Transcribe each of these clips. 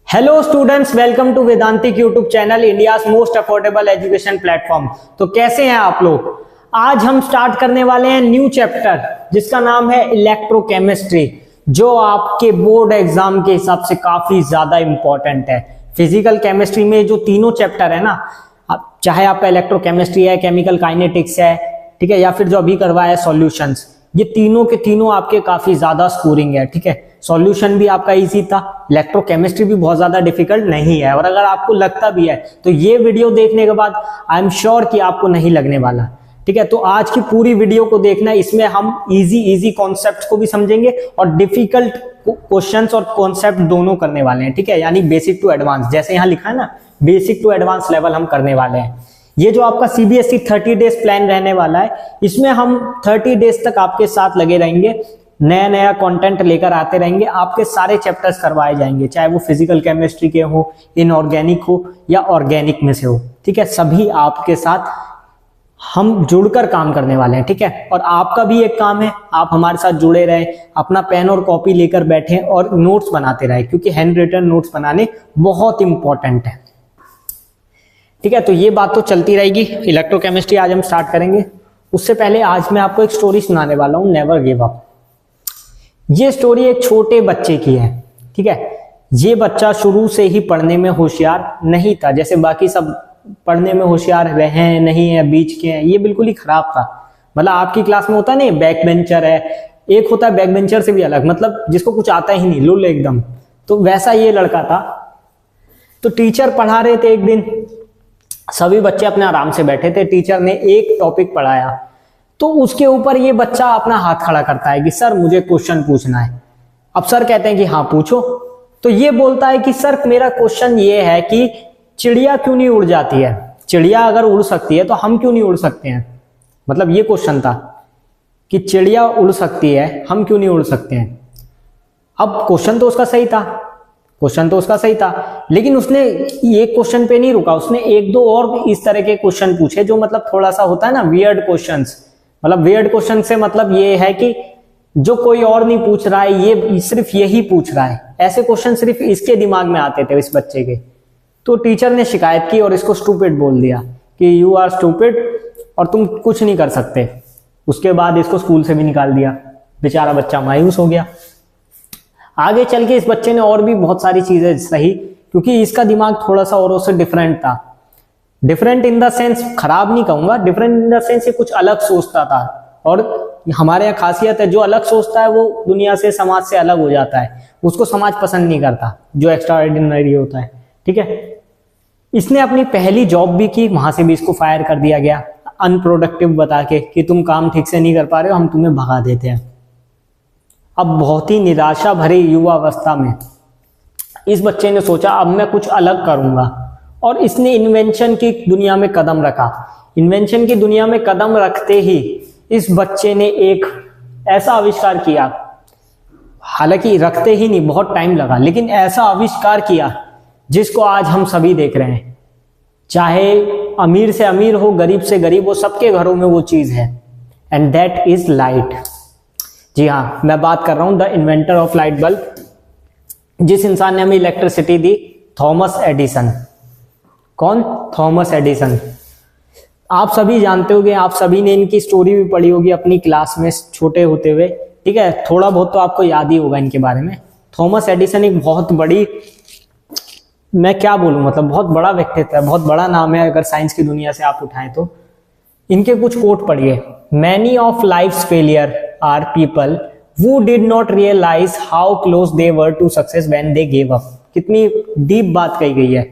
Hello students, welcome to Vedantic YouTube channel, India's most affordable education platform. तो कैसे हैं आप लोग। आज हम स्टार्ट करने वाले हैं न्यू चैप्टर जिसका नाम है इलेक्ट्रोकेमिस्ट्री, जो आपके बोर्ड एग्जाम के हिसाब से काफी ज्यादा इंपॉर्टेंट है। फिजिकल केमिस्ट्री में जो तीनों चैप्टर है ना, चाहे आपका इलेक्ट्रोकेमिस्ट्री है, केमिकल काइनेटिक्स है, ठीक है, या फिर जो अभी करवाया है सॉल्यूशंस, ये तीनों के तीनों आपके काफी ज्यादा स्कोरिंग है। ठीक है, सॉल्यूशन भी आपका इजी था, इलेक्ट्रोकेमिस्ट्री भी बहुत ज्यादा डिफिकल्ट नहीं है। और अगर आपको लगता भी है तो ये वीडियो देखने के बाद आई एम श्योर कि आपको नहीं लगने वाला। ठीक है, तो आज की पूरी वीडियो को देखना, इसमें हम इजी कॉन्सेप्ट्स को भी समझेंगे और डिफिकल्ट क्वेश्चंस और कॉन्सेप्ट दोनों करने वाले हैं। ठीक है, यानी बेसिक टू एडवांस, जैसे यहाँ लिखा है ना, बेसिक टू एडवांस लेवल हम करने वाले हैं। ये जो आपका सीबीएसई 30 डेज प्लान रहने वाला है, इसमें हम 30 डेज तक आपके साथ लगे रहेंगे, नया नया कंटेंट लेकर आते रहेंगे, आपके सारे चैप्टर्स करवाए जाएंगे, चाहे वो फिजिकल केमिस्ट्री के हो, इनऑर्गेनिक हो या ऑर्गेनिक में से हो। ठीक है, सभी आपके साथ हम जुड़कर काम करने वाले हैं। ठीक है, और आपका भी एक काम है, आप हमारे साथ जुड़े रहें, अपना पेन और कॉपी लेकर बैठें और नोट्स बनाते रहें, क्योंकि हैंड रिटन नोट्स बनाने बहुत इंपॉर्टेंट है। ठीक है, तो ये बात तो चलती रहेगी। इलेक्ट्रोकेमिस्ट्री आज हम स्टार्ट करेंगे, उससे पहले आज मैं आपको एक स्टोरी सुनाने वाला हूं, नेवर गिव अप। ये स्टोरी एक छोटे बच्चे की है। ठीक है, ये बच्चा शुरू से ही पढ़ने में होशियार नहीं था, जैसे बाकी सब पढ़ने में होशियार हैं नहीं है, बीच के हैं, ये बिल्कुल ही खराब था। मतलब आपकी क्लास में होता नहीं, बैक बेंचर है, एक होता है बैक बेंचर से भी अलग, मतलब जिसको कुछ आता ही नहीं, लुल एकदम, तो वैसा ये लड़का था। तो टीचर पढ़ा रहे थे एक दिन, सभी बच्चे अपने आराम से बैठे थे, टीचर ने एक टॉपिक पढ़ाया, तो उसके ऊपर ये बच्चा अपना हाथ खड़ा करता है कि सर मुझे क्वेश्चन पूछना है। अब सर कहते हैं कि हाँ पूछो। तो ये बोलता है कि सर मेरा क्वेश्चन ये है कि चिड़िया क्यों नहीं उड़ जाती है, चिड़िया अगर उड़ सकती है तो हम क्यों नहीं उड़ सकते हैं। मतलब ये क्वेश्चन था कि चिड़िया उड़ सकती है, हम क्यों नहीं उड़ सकते हैं। अब क्वेश्चन तो उसका सही था, क्वेश्चन तो उसका सही था, लेकिन उसने ये क्वेश्चन पे नहीं रुका, उसने एक दो और इस तरह के क्वेश्चन पूछे जो मतलब थोड़ा सा होता है ना वियर्ड क्वेश्चंस। मतलब वियर्ड क्वेश्चन से मतलब ये है कि जो कोई और नहीं पूछ रहा है, ये सिर्फ यही पूछ रहा है। ऐसे क्वेश्चन सिर्फ इसके दिमाग में आते थे, इस बच्चे के। तो टीचर ने शिकायत की और इसको स्टूपिड बोल दिया कि यू आर स्टूपिड और तुम कुछ नहीं कर सकते। उसके बाद इसको स्कूल से भी निकाल दिया। बेचारा बच्चा मायूस हो गया। आगे चल के इस बच्चे ने और भी बहुत सारी चीजें सही, क्योंकि इसका दिमाग थोड़ा सा औरों से डिफरेंट था। डिफरेंट इन द सेंस खराब नहीं कहूंगा, डिफरेंट इन द सेंस ये कुछ अलग सोचता था। और हमारे यहाँ खासियत है, जो अलग सोचता है वो दुनिया से, समाज से अलग हो जाता है, उसको समाज पसंद नहीं करता, जो एक्स्ट्रा ऑर्डिनरी होता है। ठीक है, इसने अपनी पहली जॉब भी की, वहां से भी इसको फायर कर दिया गया अनप्रोडक्टिव बता के कि तुम काम ठीक से नहीं कर पा रहे हो, हम तुम्हें भगा देते हैं। अब बहुत ही निराशा भरी युवावस्था में इस बच्चे ने सोचा अब मैं कुछ अलग करूंगा, और इसने इन्वेंशन की दुनिया में कदम रखा। इन्वेंशन की दुनिया में कदम रखते ही इस बच्चे ने एक ऐसा आविष्कार किया, हालांकि रखते ही नहीं, बहुत टाइम लगा, लेकिन ऐसा आविष्कार किया जिसको आज हम सभी देख रहे हैं। चाहे अमीर से अमीर हो, गरीब से गरीब हो, सबके घरों में वो चीज है, एंड दैट इज लाइट। जी हाँ, मैं बात कर रहा हूं the inventor of light bulb. जिस इंसान ने हमें इलेक्ट्रिसिटी दी, थॉमस एडिसन। कौन? Thomas Edison. आप सभी जानते होंगे, आप सभी ने इनकी स्टोरी भी पढ़ी होगी अपनी क्लास में छोटे होते हुए। ठीक है, थोड़ा बहुत तो आपको याद ही होगा इनके बारे में। थॉमस एडिसन एक बहुत बड़ी, मैं क्या बोलूं, मतलब बहुत बड़ा व्यक्तित्व है, बहुत बड़ा नाम है अगर साइंस की दुनिया से आप उठाएं तो। इनके कुछ कोट पढ़िए। Many of life's failure are people who did not realize how close they were to success when they gave up। कितनी डीप बात कही गई है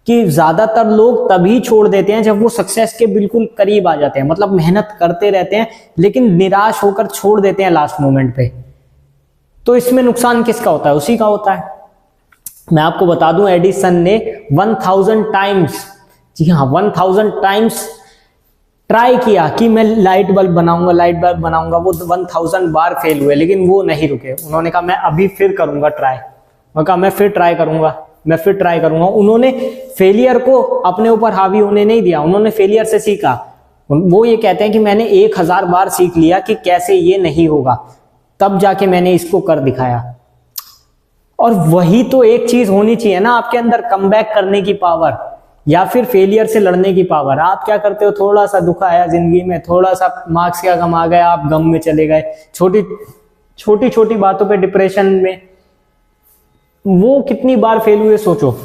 कि ज्यादातर लोग तभी छोड़ देते हैं जब वो सक्सेस के बिल्कुल करीब आ जाते हैं, मतलब मेहनत करते रहते हैं लेकिन निराश होकर छोड़ देते हैं लास्ट मोमेंट पे। तो इसमें नुकसान किसका होता है? उसी का होता है। मैं आपको बता दूं, एडिसन ने 1000 टाइम्स, जी हाँ 1000 टाइम्स ट्राई किया कि मैं लाइट बल्ब बनाऊंगा, लाइट बल्ब बनाऊंगा। वो 1000 बार फेल हुए, लेकिन वो नहीं रुके। उन्होंने कहा मैं अभी फिर करूंगा ट्राई। मैं कहा मैं फिर ट्राई करूंगा, मैं फिर ट्राई करूंगा। उन्होंने फेलियर को अपने ऊपर हावी होने नहीं दिया, उन्होंने फेलियर से सीखा। वो ये कहते हैं कि मैंने 1000 बार सीख लिया कि कैसे ये नहीं होगा, तब जाके मैंने इसको कर दिखाया। और वही तो एक चीज होनी चाहिए ना आपके अंदर, कमबैक करने की पावर या फिर फेलियर से लड़ने की पावर। आप क्या करते हो, थोड़ा सा दुख आया जिंदगी में, थोड़ा सा मार्क्स क्या कम आ गया, आप गम में चले गए, छोटी छोटी बातों पे डिप्रेशन में। वो कितनी बार फेल हुए सोचो।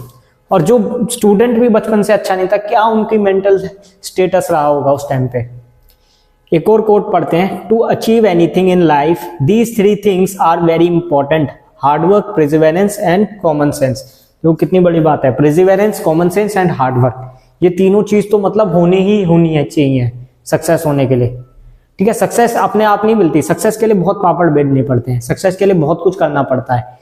और जो स्टूडेंट भी बचपन से अच्छा नहीं था, क्या उनकी मेंटल स्टेटस रहा होगा उस टाइम पे। एक और कोट पढ़ते हैं, to achieve anything in life these 3 things are very important, hard work, perseverance and common sense. जो कितनी बड़ी बात है, perseverance, common sense and hard work. ये तीनों चीज तो मतलब होनी है चाहिए सक्सेस होने के लिए। ठीक है, सक्सेस अपने आप नहीं मिलती, सक्सेस के लिए बहुत पापड़ बेलने पड़ते हैं, सक्सेस के लिए बहुत कुछ करना पड़ता है।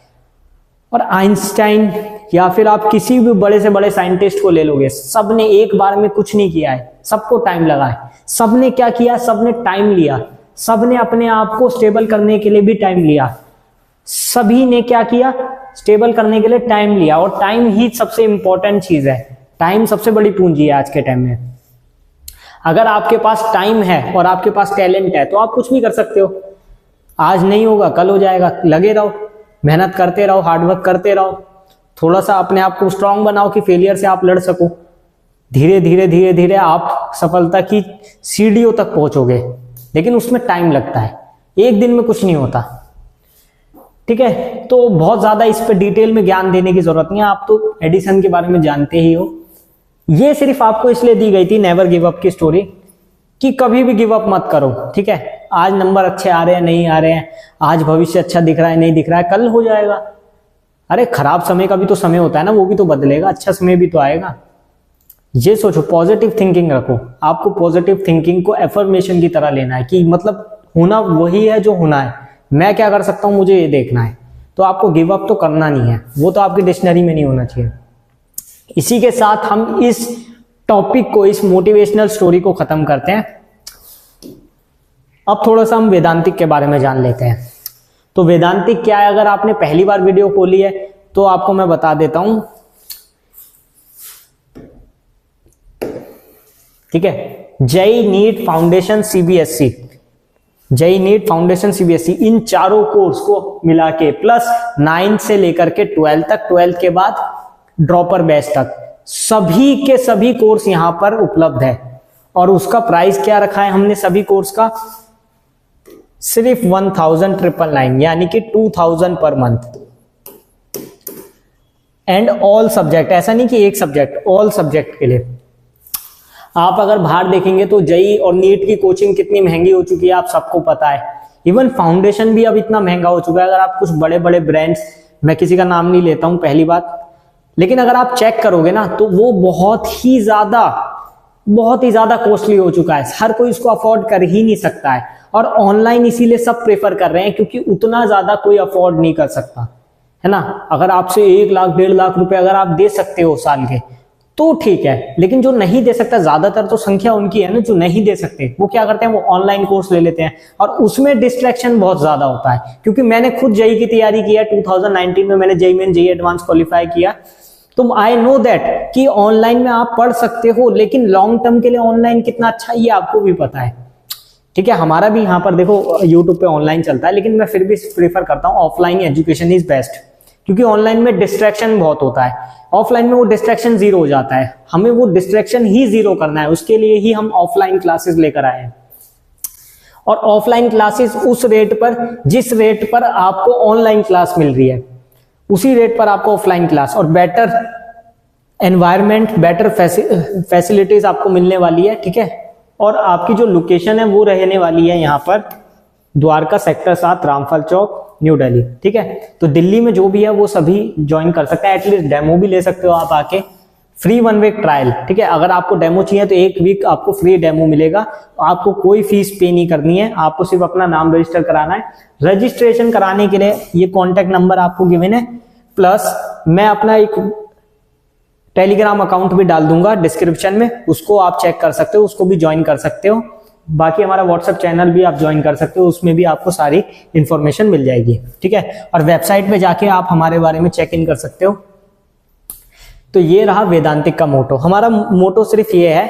और आइंस्टाइन या फिर आप किसी भी बड़े से बड़े साइंटिस्ट को ले लोगे, सबने एक बार में कुछ नहीं किया है, सबको टाइम लगा है। सबने क्या किया, सबने टाइम लिया, सबने अपने आप को स्टेबल करने के लिए भी टाइम लिया। सभी ने क्या किया, स्टेबल करने के लिए टाइम लिया। और टाइम ही सबसे इंपॉर्टेंट चीज है, टाइम सबसे बड़ी पूंजी है आज के टाइम में। अगर आपके पास टाइम है और आपके पास टैलेंट है तो आप कुछ भी कर सकते हो। आज नहीं होगा कल हो जाएगा, लगे रहो, मेहनत करते रहो, हार्डवर्क करते रहो, थोड़ा सा अपने आप को स्ट्रांग बनाओ कि फेलियर से आप लड़ सको। धीरे धीरे आप सफलता की सीढ़ियों तक पहुंचोगे, लेकिन उसमें टाइम लगता है, एक दिन में कुछ नहीं होता। ठीक है, तो बहुत ज्यादा इस पे डिटेल में ज्ञान देने की जरूरत नहीं है, आप तो एडिसन के बारे में जानते ही हो। ये सिर्फ आपको इसलिए दी गई थी नेवर गिव अप की स्टोरी, कि कभी भी गिव अप मत करो। ठीक है, आज नंबर अच्छे आ रहे हैं, नहीं आ रहे हैं, आज भविष्य अच्छा दिख रहा है, नहीं दिख रहा है, कल हो जाएगा। अरे खराब समय का भी तो समय होता है ना, वो भी तो बदलेगा, अच्छा समय भी तो आएगा। ये सोचो, पॉजिटिव थिंकिंग रखो। आपको पॉजिटिव थिंकिंग को एफर्मेशन की तरह लेना है कि मतलब होना वही है जो होना है, मैं क्या कर सकता हूं, मुझे ये देखना है। तो आपको गिव अप तो करना नहीं है, वो तो आपकी डिक्शनरी में नहीं होना चाहिए। इसी के साथ हम इस टॉपिक को, इस मोटिवेशनल स्टोरी को खत्म करते हैं। अब थोड़ा सा हम वेदांतिक के बारे में जान लेते हैं। तो वेदांतिक क्या है, अगर आपने पहली बार वीडियो खोली है तो आपको मैं बता देता हूं। ठीक है, JEE NEET foundation CBSE, JEE NEET foundation CBSE, इन चारों कोर्स को मिला के प्लस 9 से लेकर के 12 तक, 12 के बाद ड्रॉपर बैच तक, सभी के सभी कोर्स यहां पर उपलब्ध है। और उसका प्राइस क्या रखा है हमने सभी कोर्स का, सिर्फ 1999, यानी कि 2000 per month. And all subject, ऐसा नहीं कि एक सब्जेक्ट, ऑल सब्जेक्ट के लिए। आप अगर बाहर देखेंगे तो जेईई और नीट की कोचिंग कितनी महंगी हो चुकी है, आप सबको पता है। इवन फाउंडेशन भी अब इतना महंगा हो चुका है। अगर आप कुछ बड़े बड़े ब्रांड्स, मैं किसी का नाम नहीं लेता हूं पहली बात, लेकिन अगर आप चेक करोगे ना तो वो बहुत ही ज्यादा कॉस्टली हो चुका है। हर कोई इसको अफोर्ड कर ही नहीं सकता है। और ऑनलाइन इसीलिए सब प्रेफर कर रहे हैं क्योंकि उतना ज्यादा कोई अफोर्ड नहीं कर सकता, है ना। अगर आपसे 1 लाख 1.5 लाख रुपए अगर आप दे सकते हो साल के तो ठीक है, लेकिन जो नहीं दे सकता, ज्यादातर तो संख्या उनकी है ना जो नहीं दे सकते, वो क्या करते हैं, वो ऑनलाइन कोर्स ले लेते हैं। और उसमें डिस्ट्रैक्शन बहुत ज्यादा होता है, क्योंकि मैंने खुद जेईई की तैयारी की है। 2019 में मैंने JEE main, JEE advance qualify किया। तो आई नो दैट कि ऑनलाइन में आप पढ़ सकते हो, लेकिन लॉन्ग टर्म के लिए ऑनलाइन कितना अच्छा ये आपको भी पता है। ठीक है, हमारा भी यहाँ पर देखो यूट्यूब पे ऑनलाइन चलता है, लेकिन मैं फिर भी प्रेफर करता हूँ ऑफलाइन एजुकेशन इज बेस्ट, क्योंकि ऑनलाइन में डिस्ट्रैक्शन बहुत होता है, ऑफलाइन में वो डिस्ट्रैक्शन जीरो हो जाता है। हमें वो डिस्ट्रैक्शन ही जीरो करना है, उसके लिए ही हम ऑफलाइन क्लासेस लेकर आए हैं। और ऑफलाइन क्लासेस उस रेट पर, जिस रेट पर आपको ऑनलाइन क्लास मिल रही है, उसी रेट पर आपको ऑफलाइन क्लास और बेटर एनवायरनमेंट, बेटर फैसिलिटीज आपको मिलने वाली है। ठीक है, और आपकी जो लोकेशन है वो रहने वाली है यहाँ पर द्वारका सेक्टर 7, रामफल चौक, न्यू दिल्ली। ठीक है, तो दिल्ली में जो भी है वो सभी ज्वाइन कर सकते हैं। एटलीस्ट डेमो भी ले सकते हो आप आके, फ्री 1 वीक ट्रायल। ठीक है, अगर आपको डेमो चाहिए तो 1 वीक आपको फ्री डेमो मिलेगा। आपको कोई फीस पे नहीं करनी है, आपको सिर्फ अपना नाम रजिस्टर कराना है। रजिस्ट्रेशन कराने के लिए ये कॉन्टेक्ट नंबर आपको गिवन है, प्लस मैं अपना एक टेलीग्राम अकाउंट भी डाल दूंगा डिस्क्रिप्शन में, उसको आप चेक कर सकते हो, उसको भी ज्वाइन कर सकते हो। बाकी हमारा व्हाट्सएप चैनल भी आप ज्वाइन कर सकते हो, उसमें भी आपको सारी इंफॉर्मेशन मिल जाएगी। ठीक है, और वेबसाइट पे जाके आप हमारे बारे में चेक इन कर सकते हो। तो ये रहा वेदांतिक का मोटो। हमारा मोटो सिर्फ ये है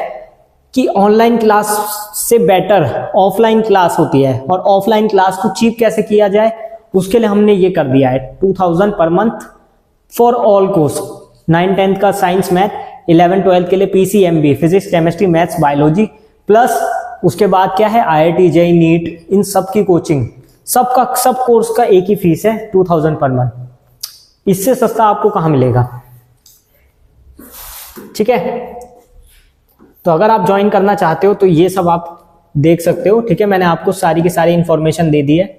कि ऑनलाइन क्लास से बेटर ऑफलाइन क्लास होती है, और ऑफलाइन क्लास को चीप कैसे किया जाए उसके लिए हमने ये कर दिया है 2000 per month for all course 9-10 का साइंस मैथ, 11-12 के लिए PCMB physics chemistry maths biology, plus उसके बाद क्या है IIT JEE नीट, इन सब की कोचिंग, सब कोर्स का एक ही फीस है 2000 पर मंथ। इससे सस्ता आपको कहां मिलेगा, ठीक है। तो अगर आप ज्वाइन करना चाहते हो तो ये सब आप देख सकते हो, ठीक है। मैंने आपको सारी की सारी इंफॉर्मेशन दे दी है।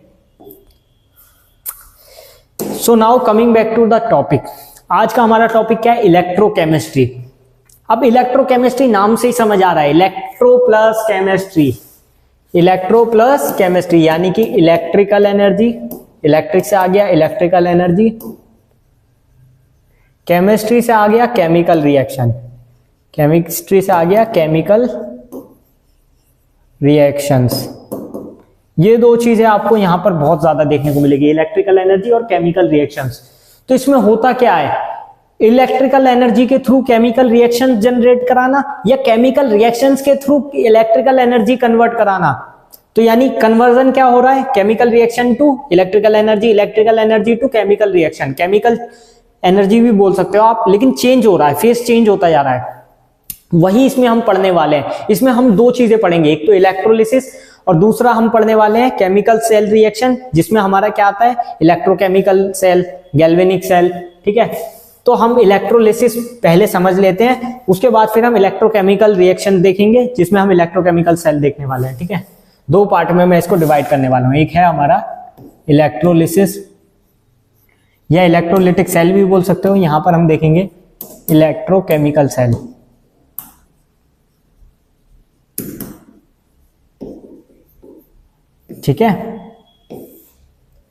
So now coming back to the topic, आज का हमारा टॉपिक क्या है, इलेक्ट्रोकेमिस्ट्री। अब इलेक्ट्रोकेमिस्ट्री नाम से ही समझ आ रहा है, electro plus chemistry, electro plus chemistry यानी कि इलेक्ट्रिकल एनर्जी, इलेक्ट्रिक से आ गया इलेक्ट्रिकल एनर्जी, केमिस्ट्री से आ गया केमिकल रिएक्शन, केमिस्ट्री से आ गया केमिकल रिएक्शंस। ये दो चीजें आपको यहां पर बहुत ज्यादा देखने को मिलेगी, इलेक्ट्रिकल एनर्जी और केमिकल रिएक्शंस। तो इसमें होता क्या है, इलेक्ट्रिकल एनर्जी के थ्रू केमिकल रिएक्शन जनरेट कराना या केमिकल रिएक्शंस के थ्रू इलेक्ट्रिकल एनर्जी कन्वर्ट कराना। तो यानी कन्वर्जन क्या हो रहा है, chemical reaction to electrical energy, electrical energy to chemical reaction, chemical energy भी बोल सकते हो आप, लेकिन चेंज हो रहा है, फेस चेंज होता जा रहा है। वही इसमें हम पढ़ने वाले हैं। इसमें हम दो चीजें पढ़ेंगे, एक तो इलेक्ट्रोलिसिस और दूसरा हम पढ़ने वाले हैं केमिकल सेल रिएक्शन, जिसमें हमारा क्या आता है, इलेक्ट्रोकेमिकल सेल, गैल्वेनिक सेल, ठीक है। तो हम इलेक्ट्रोलिसिस पहले समझ लेते हैं, उसके बाद फिर हम इलेक्ट्रोकेमिकल रिएक्शन देखेंगे, जिसमें हम इलेक्ट्रोकेमिकल सेल देखने वाले हैं, ठीक है। दो पार्ट में मैं इसको डिवाइड करने वाला हूं, एक है हमारा इलेक्ट्रोलिसिस या इलेक्ट्रोलिटिक सेल भी बोल सकते हो, यहां पर हम देखेंगे इलेक्ट्रोकेमिकल सेल, ठीक है।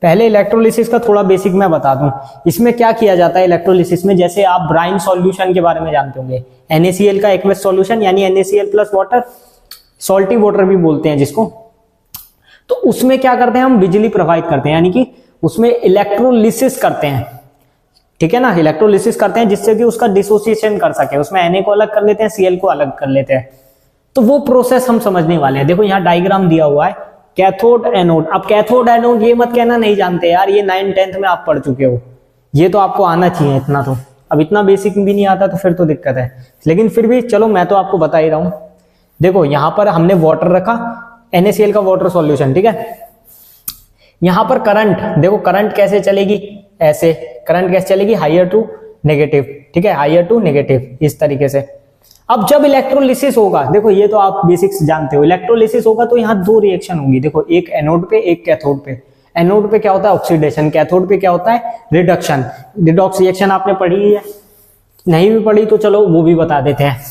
पहले इलेक्ट्रोलिसिस का थोड़ा बेसिक मैं बता दूं, इसमें क्या किया जाता है इलेक्ट्रोलिसिस में, जैसे आप ब्राइन सॉल्यूशन के बारे में जानते होंगे, NaCl का एक्वस सॉल्यूशन यानी NaCl plus water, salty water भी बोलते हैं जिसको। तो उसमें क्या करते हैं, हम बिजली प्रोवाइड करते हैं, यानी कि उसमें इलेक्ट्रोलिसिस करते हैं, ठीक है ना, इलेक्ट्रोलिसिस करते हैं जिससे कि उसका डिसोसिएशन कर सके, उसमें Na को अलग कर लेते हैं, Cl को अलग कर लेते हैं। तो वो प्रोसेस हम समझने वाले हैं। देखो यहाँ डायग्राम दिया हुआ है, कैथोड एनोड। अब कैथोड एनोड ये मत कहना नहीं जानते यार, ये 9-10 में आप पढ़ चुके हो, ये तो आपको आना चाहिए इतना। तो अब इतना बेसिक भी नहीं आता तो फिर तो दिक्कत है, लेकिन फिर भी चलो मैं तो आपको बता ही रहा हूं। देखो यहां पर हमने वाटर रखा, NaCl का वाटर सॉल्यूशन, ठीक है। यहां पर करंट, देखो करंट कैसे चलेगी, ऐसे करंट कैसे चलेगी, हायर टू नेगेटिव, ठीक है, हायर टू नेगेटिव, इस तरीके से। अब जब इलेक्ट्रोलिसिस होगा, देखो ये तो आप बेसिक्स जानते हो, इलेक्ट्रोलिसिस होगा तो यहाँ दो रिएक्शन होंगी, देखो एक एनोड पे एक कैथोड पे। एनोड पे क्या होता है, ऑक्सीडेशन, कैथोड पे क्या होता है, रिडक्शन। रिडॉक्स रिएक्शन आपने पढ़ी है, नहीं भी पढ़ी तो चलो वो भी बता देते हैं।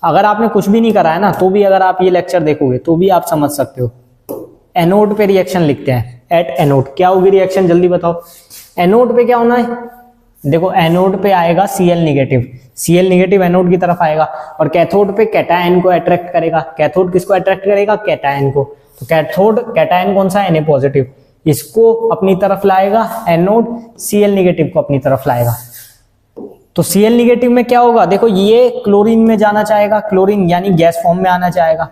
अगर आपने कुछ भी नहीं करा है ना, तो भी अगर आप ये लेक्चर देखोगे तो भी आप समझ सकते हो। एनोड पे रिएक्शन लिखते हैं, एट एनोड क्या होगी रिएक्शन, जल्दी बताओ। एनोड पे क्या होना है, देखो एनोड पे आएगा Cl negative, Cl negative anode की तरफ आएगा, और कैथोड पे कैटायन को अट्रैक्ट करेगा। कैथोड किसको अट्रैक्ट करेगा, कैटायन को। तो कैथोड कैटायन कौन सा, Na पॉजिटिव, इसको अपनी तरफ लाएगा, एनोड Cl नेगेटिव को अपनी तरफ लाएगा। तो Cl नेगेटिव में क्या होगा, देखो ये क्लोरीन में जाना चाहेगा, क्लोरीन यानी गैस फॉर्म में आना चाहेगा।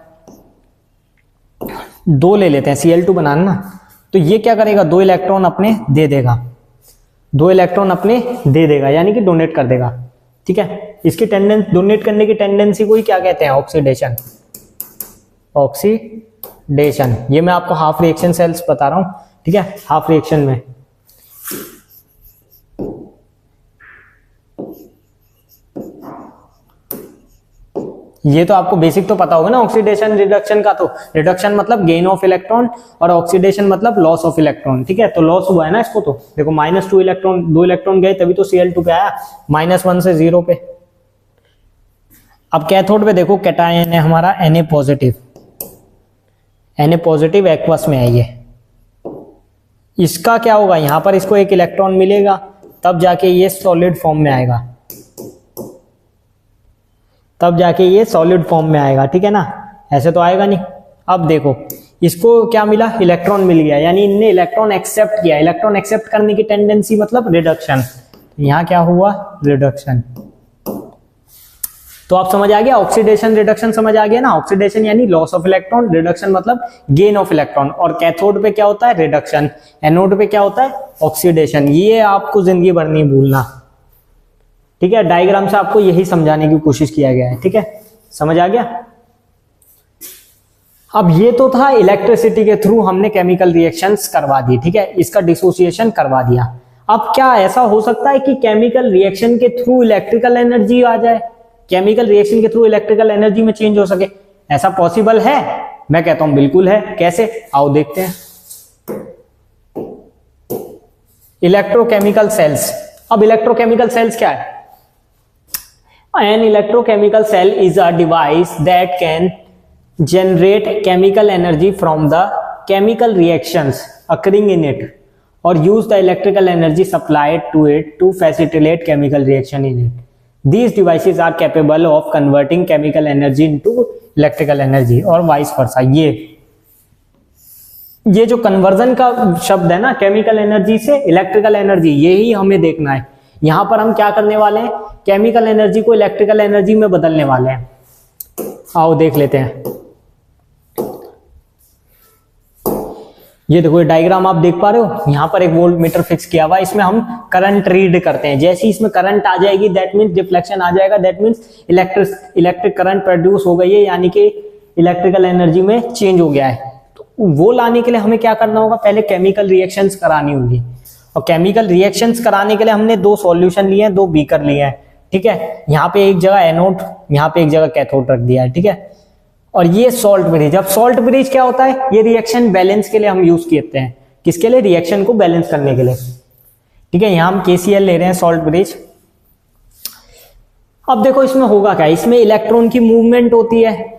दो ले लेते हैं, Cl2 बनाना ना, तो ये क्या करेगा, दो इलेक्ट्रॉन अपने दे देगा, दो इलेक्ट्रॉन अपने दे देगा, यानी कि डोनेट कर देगा, ठीक है। इसकी टेंडेंसी, डोनेट करने की टेंडेंसी को ही क्या कहते हैं, ऑक्सीडेशन, ऑक्सीडेशन। ये मैं आपको हाफ रिएक्शन सेल्स बता रहा हूं, ठीक है, हाफ रिएक्शन में। ये तो आपको बेसिक तो पता होगा ना ऑक्सीडेशन रिडक्शन का। तो रिडक्शन मतलब गेन ऑफ इलेक्ट्रॉन और ऑक्सीडेशन मतलब लॉस ऑफ इलेक्ट्रॉन, ठीक है। तो लॉस हुआ है ना इसको, तो देखो -2 इलेक्ट्रॉन, 2 इलेक्ट्रॉन गए तभी तो Cl2 पे आया, -1 से 0 पे। अब कैथोड पे देखो कैटायन है हमारा Na positive, Na positive aqueous में है ये। इसका क्या होगा, यहां पर इसको एक इलेक्ट्रॉन मिलेगा, तब जाके ये सॉलिड फॉर्म में आएगा, तब जाके ये सॉलिड फॉर्म में आएगा, ठीक है ना, ऐसे तो आएगा नहीं। अब देखो इसको क्या मिला, इलेक्ट्रॉन मिल गया, यानी इनने इलेक्ट्रॉन एक्सेप्ट किया। इलेक्ट्रॉन एक्सेप्ट करने की टेंडेंसी मतलब रिडक्शन, यहां क्या हुआ, रिडक्शन। तो आप समझ आ गया, ऑक्सीडेशन रिडक्शन समझ आ गया ना। ऑक्सीडेशन यानी लॉस ऑफ इलेक्ट्रॉन, रिडक्शन मतलब गेन ऑफ इलेक्ट्रॉन। और कैथोड पे क्या होता है, रिडक्शन, एनोड पे क्या होता है, ऑक्सीडेशन। ये आपको जिंदगी भर नहीं भूलना, ठीक है, डायग्राम से आपको यही समझाने की कोशिश किया गया है। ठीक है, समझ आ गया। अब ये तो था इलेक्ट्रिसिटी के थ्रू हमने केमिकल रिएक्शंस करवा दी। ठीक है, इसका डिसोसिएशन करवा दिया। अब क्या ऐसा हो सकता है कि केमिकल रिएक्शन के थ्रू इलेक्ट्रिकल एनर्जी आ जाए, केमिकल रिएक्शन के थ्रू इलेक्ट्रिकल एनर्जी में चेंज हो सके? ऐसा पॉसिबल है? मैं कहता हूं बिल्कुल है। कैसे, आओ देखते हैं। Electrochemical cells. अब इलेक्ट्रोकेमिकल सेल्स क्या है? An electrochemical cell is a device that can generate chemical energy from the chemical reactions occurring in it or use the electrical energy supplied to it to facilitate chemical reaction in it. These devices are capable of converting chemical energy into electrical energy और vice versa। ये जो conversion का शब्द है ना, chemical energy से electrical energy, यही हमें देखना है। यहां पर हम क्या करने वाले हैं? केमिकल एनर्जी को इलेक्ट्रिकल एनर्जी में बदलने वाले हैं। आओ देख लेते हैं। ये देखो, ये डायग्राम आप देख पा रहे हो, यहां पर एक वोल्ट मीटर फिक्स किया हुआ है, इसमें हम करंट रीड करते हैं। जैसे इसमें करंट आ जाएगी दैट मीन्स डिफ्लेक्शन आ जाएगा, that means electric current produce हो गई है, यानी कि इलेक्ट्रिकल एनर्जी में चेंज हो गया है। तो वो लाने के लिए हमें क्या करना होगा? पहले केमिकल रिएक्शंस करानी होगी, और केमिकल रिएक्शंस कराने के लिए हमने दो सॉल्यूशन लिए हैं, दो बीकर लिए हैं। ठीक है, यहाँ पे एक जगह एनोड, यहाँ पे एक जगह कैथोड रख दिया है। ठीक है, और ये सॉल्ट ब्रिज। अब सॉल्ट ब्रिज क्या होता है? ये रिएक्शन बैलेंस के लिए हम यूज करते हैं। किसके लिए? रिएक्शन को बैलेंस करने के लिए। ठीक है, यहाँ हम KCl ले रहे हैं, सॉल्ट ब्रिज। अब देखो इसमें होगा क्या? इसमें इलेक्ट्रॉन की मूवमेंट होती है,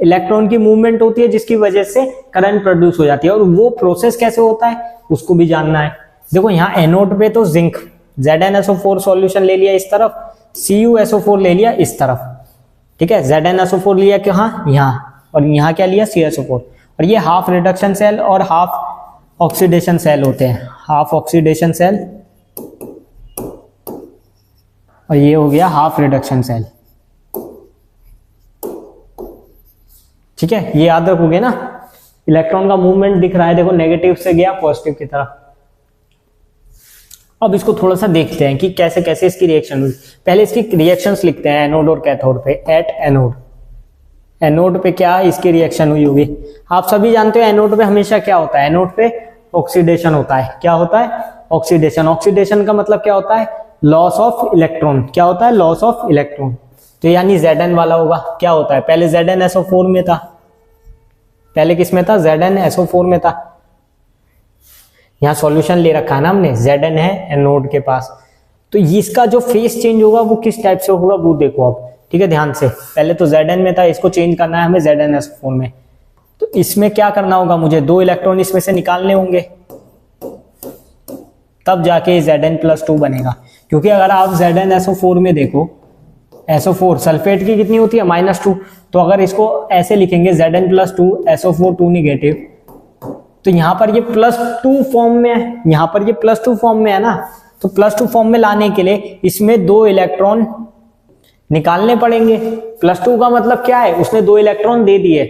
इलेक्ट्रॉन की मूवमेंट होती है जिसकी वजह से करंट प्रोड्यूस हो जाती है। और वो प्रोसेस कैसे होता है उसको भी जानना है। देखो यहाँ एनोड पे तो जिंक ZnSO4 सॉल्यूशन ले लिया इस तरफ, CuSO4 ले लिया इस तरफ। ठीक है, ZnSO4 लिया कहाँ? यहाँ, और यहाँ क्या लिया? CSO4। और ये हाफ रिडक्शन सेल और हाफ ऑक्सीडेशन सेल होते हैं, हाफ ऑक्सीडेशन सेल, और ये हो गया हाफ रिडक्शन सेल। ठीक है, ये याद रखोगे ना। इलेक्ट्रॉन का मूवमेंट दिख रहा है, देखो नेगेटिव से गया पॉजिटिव की तरफ। अब इसको थोड़ा सा देखते हैं कि कैसे कैसे इसकी रिएक्शन हुई। पहले इसकी रिएक्शंस लिखते हैं एनोड और कैथोड पे। एट एनोड, एनोड पे क्या इसकी रिएक्शन हुई होगी? आप सभी जानते हो एनोड पे हमेशा क्या होता है? एनोड पे ऑक्सीडेशन होता है। क्या होता है? ऑक्सीडेशन। ऑक्सीडेशन का मतलब क्या होता है? Loss of electron. क्या होता है? Loss of electron. तो यानी Zn वाला होगा। क्या होता है? पहले ZnSO4 में था, पहले किस में था? ZnSO4 में था। यहाँ सॉल्यूशन ले रखा है ना हमने, Zn है एनोड के पास, तो इसका जो फेस चेंज होगा वो किस टाइप से होगा वो देखो अब। ठीक है, ध्यान से। पहले तो Zn में था, इसको चेंज करना है हमें ZnSO4 में। तो इसमें क्या करना होगा? मुझे दो इलेक्ट्रॉन इसमें से निकालने होंगे, तब जाके Zn+2 बनेगा। क्योंकि अगर आप ZnSO4 में देखो, SO4 सल्फेट की कितनी होती है? -2। तो अगर इसको ऐसे लिखेंगे Zn+2 SO4 2 निगेटिव, तो यहाँ पर ये +2 फॉर्म में है, यहाँ पर ये +2 फॉर्म में है ना। तो +2 फॉर्म में लाने के लिए इसमें दो इलेक्ट्रॉन निकालने पड़ेंगे। +2 का मतलब क्या है? उसने दो इलेक्ट्रॉन दे दिए।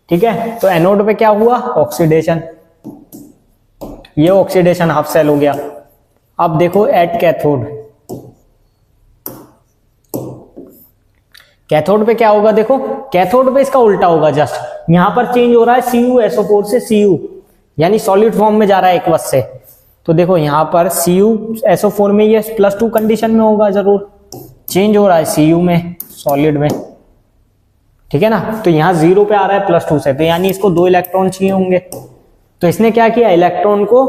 ठीक है, तो एनोड पे क्या हुआ? ऑक्सीडेशन। ये ऑक्सीडेशन हाफ सेल हो गया। अब देखो एट कैथोड, कैथोड पे क्या होगा? देखो कैथोड पे इसका उल्टा होगा। जस्ट यहां पर चेंज हो रहा है CuSO4 से Cu, यानी सॉलिड फॉर्म में जा रहा है एक्वस से। तो देखो यहां पर CuSO4 में ये +2 कंडीशन में होगा, जरूर चेंज हो रहा है Cu में, सॉलिड में। ठीक है ना, तो यहाँ 0 पे आ रहा है +2 से, तो यानी इसको दो इलेक्ट्रॉन चाहिए होंगे। तो इसने क्या किया? इलेक्ट्रॉन को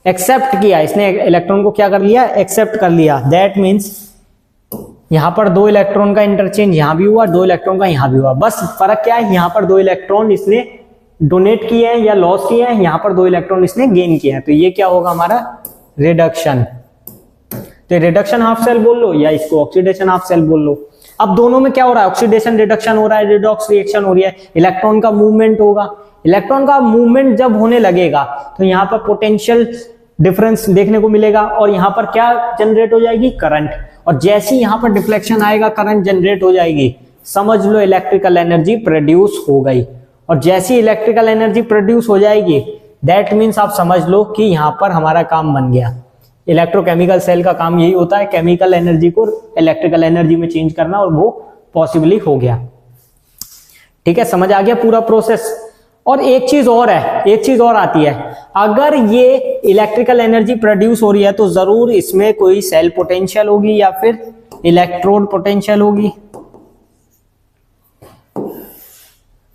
एक्सेप्ट किया। इसने इलेक्ट्रॉन को क्या कर लिया? एक्सेप्ट कर लिया। दैट मीन्स यहां पर दो इलेक्ट्रॉन का इंटरचेंज यहां भी हुआ, दो इलेक्ट्रॉन का यहां भी हुआ। बस फर्क क्या है? यहां पर दो इलेक्ट्रॉन इसने डोनेट किए हैं या लॉस किए हैं, यहां पर दो इलेक्ट्रॉन इसने गेन किए हैं। तो ये क्या होगा हमारा? रिडक्शन। तो रिडक्शन हाफ सेल बोल लो या इसको ऑक्सीडेशन हाफ सेल बोल लो। अब दोनों में क्या हो रहा है? ऑक्सीडेशन रिडक्शन हो रहा है, रिडॉक्स रिएक्शन हो रही है, इलेक्ट्रॉन का मूवमेंट होगा। इलेक्ट्रॉन का मूवमेंट जब होने लगेगा तो यहाँ पर पोटेंशियल डिफरेंस देखने को मिलेगा, और यहाँ पर क्या जनरेट हो जाएगी? करंट। और जैसे ही यहाँ पर डिफ्लेक्शन आएगा, करंट जनरेट हो जाएगी, समझ लो इलेक्ट्रिकल एनर्जी प्रोड्यूस हो गई। और जैसी इलेक्ट्रिकल एनर्जी प्रोड्यूस हो जाएगी, दैट मीन्स आप समझ लो कि यहाँ पर हमारा काम बन गया। इलेक्ट्रोकेमिकल सेल का काम यही होता है, केमिकल एनर्जी को इलेक्ट्रिकल एनर्जी में चेंज करना, और वो पॉसिबली हो गया। ठीक है, समझ आ गया पूरा प्रोसेस। और एक चीज और है, एक चीज और आती है, अगर ये इलेक्ट्रिकल एनर्जी प्रोड्यूस हो रही है तो जरूर इसमें कोई सेल पोटेंशियल होगी या फिर इलेक्ट्रोड पोटेंशियल होगी।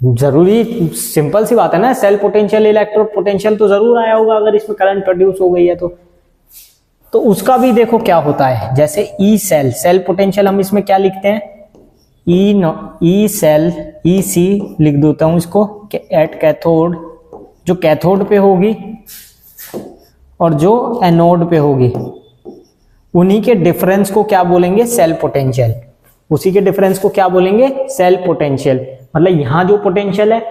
जरूरी, सिंपल सी बात है ना, सेल पोटेंशियल इलेक्ट्रोड पोटेंशियल तो जरूर आया होगा अगर इसमें करंट प्रोड्यूस हो गई है तो उसका भी देखो क्या होता है। जैसे ई सेल, सेल पोटेंशियल हम इसमें क्या लिखते हैं, ई सेल, ई सी लिख देता हूं इसको, एट कैथोड, जो कैथोड पे होगी और जो एनोड पे होगी, उन्हीं के डिफरेंस को क्या बोलेंगे, सेल पोटेंशियल। उसी के डिफरेंस को क्या बोलेंगे, सेल पोटेंशियल। मतलब यहां जो पोटेंशियल है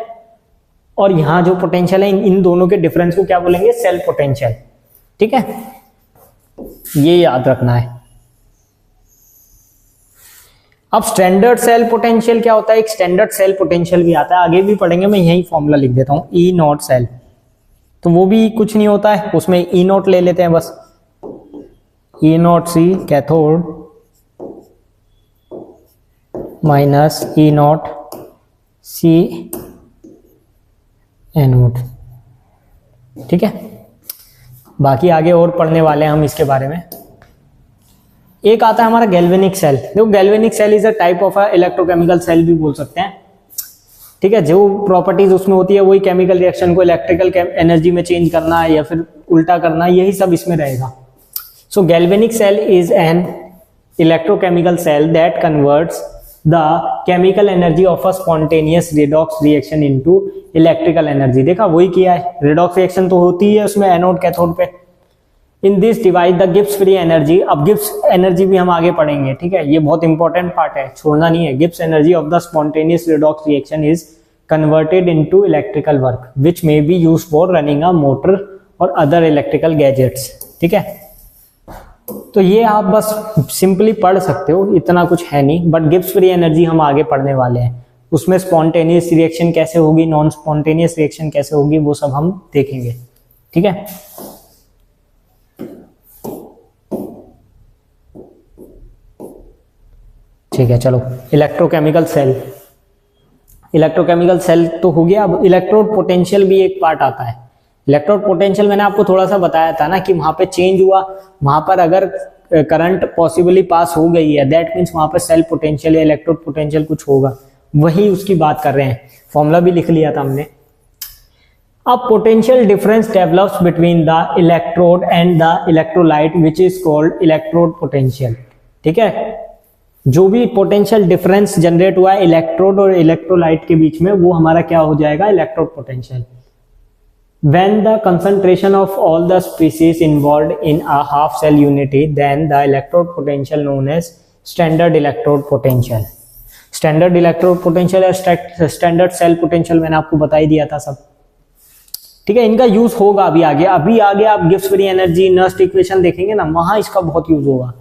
और यहां जो पोटेंशियल है, इन दोनों के डिफरेंस को क्या बोलेंगे, सेल पोटेंशियल। ठीक है, ये याद रखना है। अब स्टैंडर्ड सेल पोटेंशियल क्या होता है, एक स्टैंडर्ड सेल पोटेंशियल भी आता है, आगे भी पढ़ेंगे, मैं यही फॉर्मूला लिख देता हूं, ई नॉट सेल। तो वो भी कुछ नहीं होता है, उसमें ई नॉट ले लेते हैं बस, E naught C cathode minus E naught C anode. ठीक है, बाकी आगे और पढ़ने वाले हैं हम इसके बारे में। एक आता है हमारा गैल्वेनिक सेल। देखो, galvanic cell is a type of electrochemical cell भी बोल सकते हैं। ठीक है, जो प्रॉपर्टीज उसमें होती है वही केमिकल रिएक्शन को इलेक्ट्रिकल एनर्जी में चेंज करना या फिर उल्टा करना, यही सब इसमें रहेगा। So galvanic cell is an electrochemical cell that converts the chemical energy of a spontaneous redox reaction into electrical energy. देखा, वही किया है, रिडॉक्स रिएक्शन तो होती है उसमें एनोड कैथोड पे। In this divide the Gibbs free energy. अब गिब्स एनर्जी भी हम आगे पढ़ेंगे। ठीक है, ये बहुत इंपॉर्टेंट पार्ट है, छोड़ना नहीं है। Gibbs energy of the spontaneous redox reaction is converted into electrical work which may be used for running a motor और अदर इलेक्ट्रिकल गैजेट्स। ठीक है, तो ये आप बस सिंपली पढ़ सकते हो, इतना कुछ है नहीं। बट गिब्स फ्री एनर्जी हम आगे पढ़ने वाले हैं, उसमें स्पॉन्टेनियस रिएक्शन कैसे होगी, नॉन स्पॉन्टेनियस रिएक्शन कैसे होगी, वो सब हम देखेंगे। ठीक है, ठीक है, चलो इलेक्ट्रोकेमिकल सेल। इलेक्ट्रोकेमिकल सेल तो हो गया। अब इलेक्ट्रोड पोटेंशियल भी एक पार्ट आता है। इलेक्ट्रोड पोटेंशियल मैंने आपको थोड़ा सा बताया था ना कि वहां पे चेंज हुआ, वहां पर अगर करंट पॉसिबली पास हो गई है, दैट मीन्स वहां पर सेल पोटेंशियल या इलेक्ट्रोड पोटेंशियल कुछ होगा, वही उसकी बात कर रहे हैं। फॉर्मूला भी लिख लिया था हमने। अब potential difference develops between the electrode and the electrolyte which is called electrode potential. ठीक है, जो भी पोटेंशियल डिफरेंस जनरेट हुआ है इलेक्ट्रोड और इलेक्ट्रोलाइट के बीच में, वो हमारा क्या हो जाएगा, electrode potential. When the concentration of all the species involved in a half cell unity, then the electrode potential known as standard electrode potential. Standard electrode potential या standard cell potential मैंने आपको बता ही दिया था सब। ठीक है, इनका यूज होगा अभी आगे। अभी आगे आप Gibbs free energy, Nernst equation देखेंगे ना, वहां इसका बहुत यूज होगा।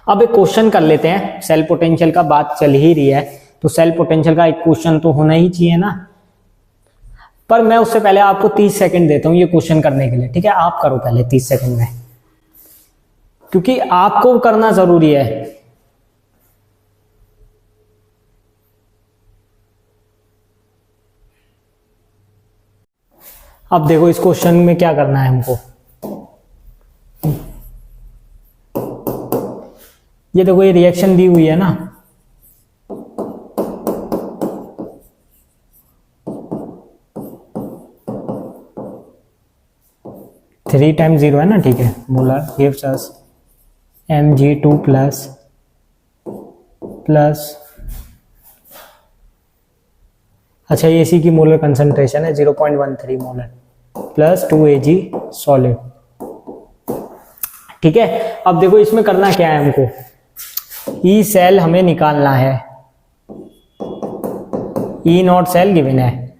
अब एक क्वेश्चन कर लेते हैं, सेल पोटेंशियल का बात चल ही रही है तो सेल पोटेंशियल का एक क्वेश्चन तो होना ही चाहिए ना। पर मैं उससे पहले आपको 30 सेकंड देता हूं ये क्वेश्चन करने के लिए। ठीक है, आप करो पहले 30 सेकंड में, क्योंकि आपको करना जरूरी है। अब देखो इस क्वेश्चन में क्या करना है हमको। ये देखो, ये रिएक्शन दी हुई है ना, थ्री टाइम जीरो है ना। ठीक है, molar gives us Mg2 plus अच्छा, ये इसी की मोलर कंसंट्रेशन है 0.13 मोलर प्लस 2Ag सॉलिड। ठीक है, अब देखो इसमें करना क्या है हमको, ई सेल हमें निकालना है। ई नॉट सेल गिवन है,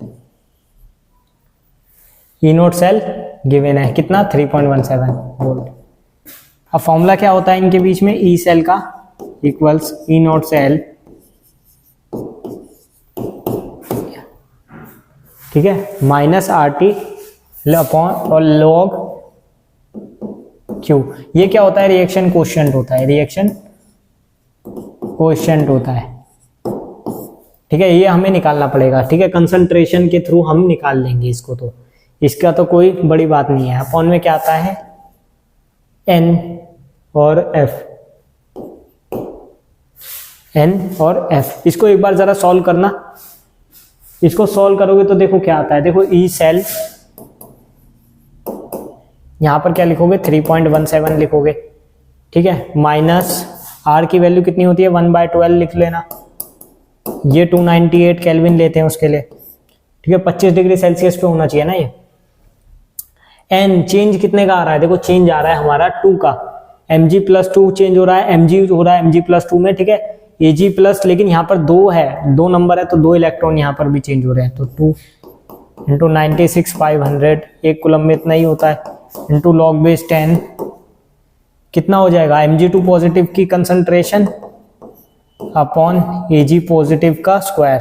ई नॉट सेल गिवन है कितना, 3.17 वोल्ट। अब फॉर्मूला क्या होता है इनके बीच में, ई सेल का इक्वल्स ई नॉट सेल, ठीक है, माइनस RT अपॉन और log Q। ये क्या होता है? रिएक्शन कोएफिशिएंट होता है, रिएक्शन कोएफिशिएंट होता है। ठीक है, ये हमें निकालना पड़ेगा। ठीक है, कंसंट्रेशन के थ्रू हम निकाल लेंगे इसको, तो इसका तो कोई बड़ी बात नहीं है। अपॉन में क्या आता है? N और F, N और F। इसको एक बार जरा सॉल्व करना। इसको सॉल्व करोगे तो देखो क्या आता है। देखो ई सेल, यहां पर क्या लिखोगे? 3.17 लिखोगे। ठीक है, माइनस R की वैल्यू कितनी होती है? 1/12 लिख लेना। ये 298 केल्विन लेते हैं उसके लिए। ठीक है, 25 डिग्री सेल्सियस पे होना चाहिए ना ये। एन चेंज कितने का आ रहा है? देखो चेंज आ रहा है हमारा 2 का। Mg+2 चेंज हो रहा है, Mg हो रहा है Mg+2 में। ठीक है, Ag+, लेकिन यहाँ पर 2 है, 2 नंबर है तो 2 इलेक्ट्रॉन यहाँ पर भी चेंज हो रहे हैं। तो 2 इंटू 96,500, 1 कूलम में इतना ही होता है, इंटू log बेस 10 कितना हो जाएगा? Mg2 पॉजिटिव की कंसंट्रेशन अपॉन Ag पॉजिटिव का स्क्वायर।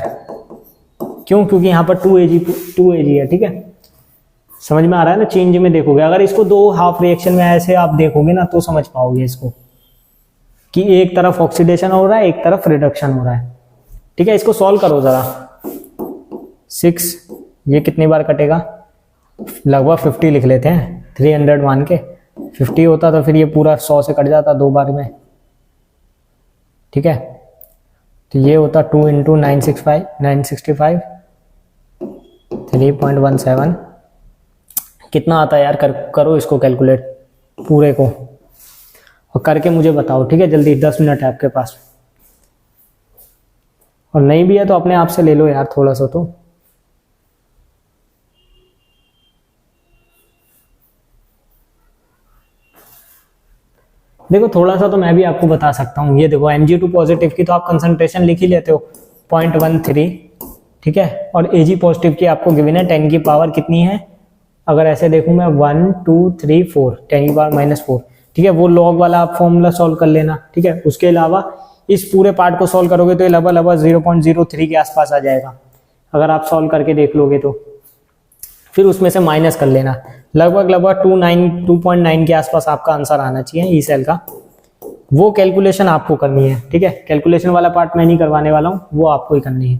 क्यों? क्योंकि यहाँ पर 2Ag है। ठीक है, समझ में आ रहा है ना? चेंज में देखोगे, अगर इसको 2 हाफ रिएक्शन में ऐसे आप देखोगे ना तो समझ पाओगे इसको, कि एक तरफ ऑक्सीडेशन हो रहा है, एक तरफ रिडक्शन हो रहा है। ठीक है, इसको सॉल्व करो जरा। 6 ये कितनी बार कटेगा? लगभग 50 लिख लेते हैं, 300 मान के। 50 होता तो फिर ये पूरा 100 से कट जाता 2 बार में। ठीक है, तो ये होता 2 इंटू 965 3.17 कितना आता है यार? करो इसको कैलकुलेट पूरे को और करके मुझे बताओ। ठीक है, जल्दी, 10 मिनट है आपके पास। और नहीं भी है तो अपने आप से ले लो यार थोड़ा सा तो। देखो थोड़ा सा तो मैं भी आपको बता सकता हूँ। ये देखो Mg2 पॉजिटिव की तो आप कंसंट्रेशन लिख ही लेते हो 0.13। ठीक है, और Ag पॉजिटिव की आपको गिवन है 10 की पावर कितनी है? अगर ऐसे देखूं मैं 1 2 3 4, 10 की पावर -4। ठीक है, वो लॉग वाला आप फॉर्मूला सॉल्व कर लेना। ठीक है, उसके अलावा इस पूरे पार्ट को सॉल्व करोगे तो ये लगभग 0.03 के आसपास आ जाएगा। अगर आप सॉल्व करके देख लोगे तो फिर उसमें से माइनस कर लेना। लगभग 2.9 के आसपास आपका आंसर आना चाहिए ई सेल का। वो कैलकुलेशन आपको करनी है। ठीक है, कैलकुलेशन वाला पार्ट मैं नहीं करवाने वाला हूँ, वो आपको ही करनी है,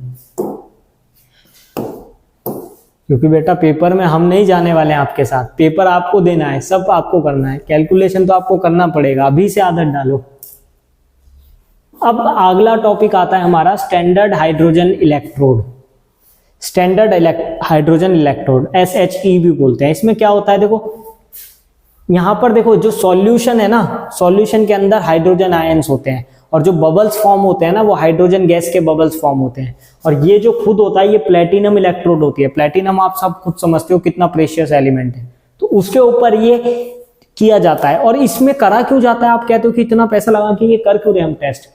क्योंकि बेटा पेपर में हम नहीं जाने वाले हैं आपके साथ। पेपर आपको देना है, सब आपको करना है। कैलकुलेशन तो आपको करना पड़ेगा, अभी से आदत डालो। अब अगला टॉपिक आता है हमारा standard hydrogen electrode. Standard hydrogen electrode, SHE भी बोलते हैं। इसमें क्या होता है? देखो यहां पर देखो, जो सॉल्यूशन है ना, सॉल्यूशन के अंदर हाइड्रोजन आयंस होते हैं और जो बबल्स फॉर्म होते हैं ना, वो हाइड्रोजन गैस के बबल्स फॉर्म होते हैं। और ये जो खुद होता है, ये प्लेटिनम इलेक्ट्रोड होती है। प्लेटिनम आप सब खुद समझते हो कितना प्रेशियस एलिमेंट है, तो उसके ऊपर ये किया जाता है। और इसमें करा क्यों जाता है? आप कहते हो कि इतना पैसा लगा के ये कर क्यों रहे हम टेस्ट?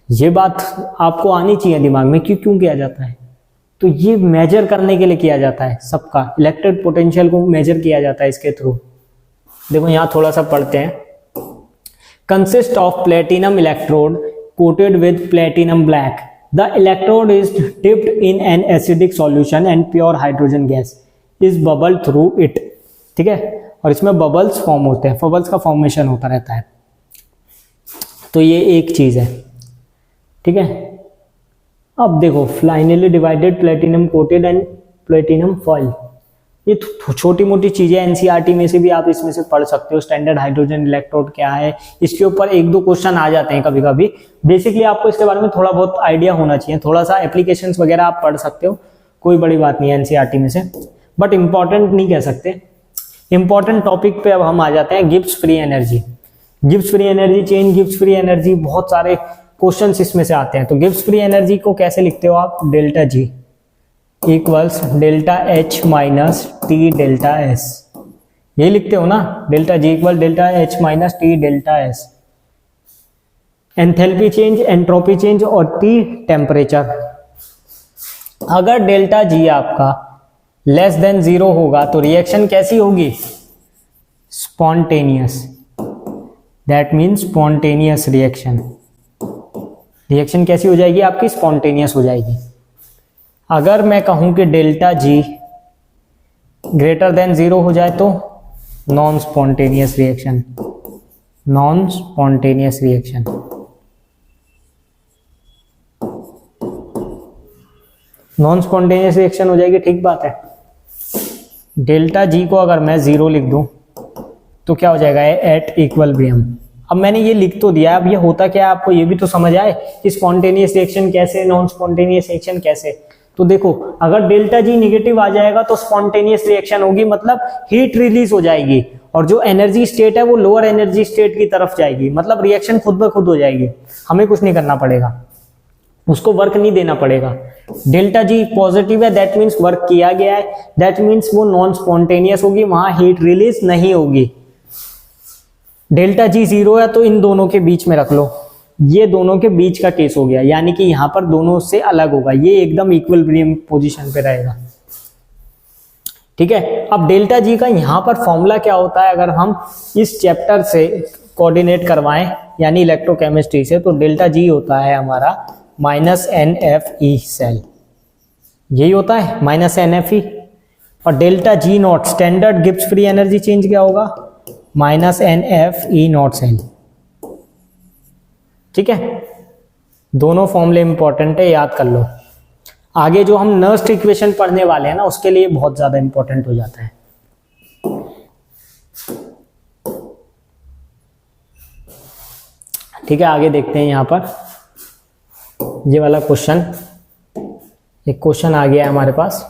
ये बात आपको आनी चाहिए दिमाग में, क्यों किया जाता है? तो ये मेजर करने के लिए किया जाता है, सबका इलेक्ट्रिक पोटेंशियल को मेजर किया जाता है इसके थ्रू। देखो यहां थोड़ा सा पढ़ते हैं। Consist of platinum electrode coated with platinum black. The electrode is dipped in an acidic solution and pure hydrogen gas is bubble through it. ठीक है, और इसमें बबल्स फॉर्म होते हैं, बबल्स का फॉर्मेशन होता रहता है। तो ये एक चीज है। ठीक है, अब देखो finally divided platinum coated and platinum foil. ये छोटी मोटी चीजें एनसीईआरटी में से भी आप इसमें से पढ़ सकते हो। स्टैंडर्ड हाइड्रोजन इलेक्ट्रोड क्या है, इसके ऊपर 1-2 क्वेश्चन आ जाते हैं कभी कभी। बेसिकली आपको इसके बारे में थोड़ा बहुत आइडिया होना चाहिए, थोड़ा सा एप्लीकेशंस वगैरह आप पढ़ सकते हो, कोई बड़ी बात नहीं है एनसीईआरटी में से, बट इंपॉर्टेंट नहीं कह सकते। इंपॉर्टेंट टॉपिक पे अब हम आ जाते हैं, Gibbs free energy. Gibbs free energy change, Gibbs free energy, बहुत सारे क्वेश्चंस इसमें से आते हैं। तो गिब्स फ्री एनर्जी को कैसे लिखते हो आप? Delta G equals delta H minus T delta S, यही लिखते हो ना? Delta G equal delta H minus T delta S. Enthalpy change, entropy change और टी टेम्परेचर। अगर डेल्टा जी आपका लेस देन 0 होगा तो रिएक्शन कैसी होगी? Spontaneous. That means spontaneous reaction. Reaction कैसी हो जाएगी आपकी? स्पॉन्टेनियस हो जाएगी। अगर मैं कहूं कि डेल्टा जी ग्रेटर देन 0 हो जाए तो non spontaneous reaction, non spontaneous reaction. Non spontaneous reaction हो जाएगी, ठीक बात है। डेल्टा जी को अगर मैं 0 लिख दूं तो क्या हो जाएगा, एट इक्विलिब्रियम। अब मैंने ये लिख तो दिया, अब ये होता क्या है आपको ये भी तो समझ आए कि स्पॉन्टेनियस रिएक्शन कैसे, नॉन स्पॉन्टेनियस रिएक्शन कैसे। तो देखो अगर डेल्टा जी निगेटिव आ जाएगा तो स्पॉन्टेनियस रिएक्शन होगी, मतलब हीट रिलीज हो जाएगी और जो एनर्जी स्टेट है वो लोअर एनर्जी स्टेट की तरफ जाएगी, मतलब रिएक्शन खुद ब खुद हो जाएगी, हमें कुछ नहीं करना पड़ेगा, उसको वर्क नहीं देना पड़ेगा। डेल्टा जी पॉजिटिव है, दैट मीन्स वर्क किया गया है, दैट मीन्स वो नॉन स्पॉन्टेनियस होगी, वहां हीट रिलीज नहीं होगी। डेल्टा जी 0 है तो इन दोनों के बीच में रख लो, ये दोनों के बीच का केस हो गया, यानी कि यहां पर दोनों से अलग होगा, ये एकदम इक्विलिब्रियम पोजीशन पे रहेगा, ठीक है। अब डेल्टा जी का यहां पर फॉर्मूला क्या होता है, अगर हम इस चैप्टर से कोऑर्डिनेट करवाएं यानी इलेक्ट्रोकेमिस्ट्री से, तो डेल्टा जी होता है हमारा -NFE सेल, यही होता है -NFE। और delta G not standard Gibbs free energy change क्या होगा, -NFE नॉट सेल, ठीक है। दोनों फॉर्मूले इंपॉर्टेंट है, याद कर लो। आगे जो हम नर्स्ट इक्वेशन पढ़ने वाले हैं ना उसके लिए बहुत ज्यादा इंपॉर्टेंट हो जाता है। ठीक है, आगे देखते हैं। यहां पर ये वाला क्वेश्चन, एक क्वेश्चन आ गया है हमारे पास।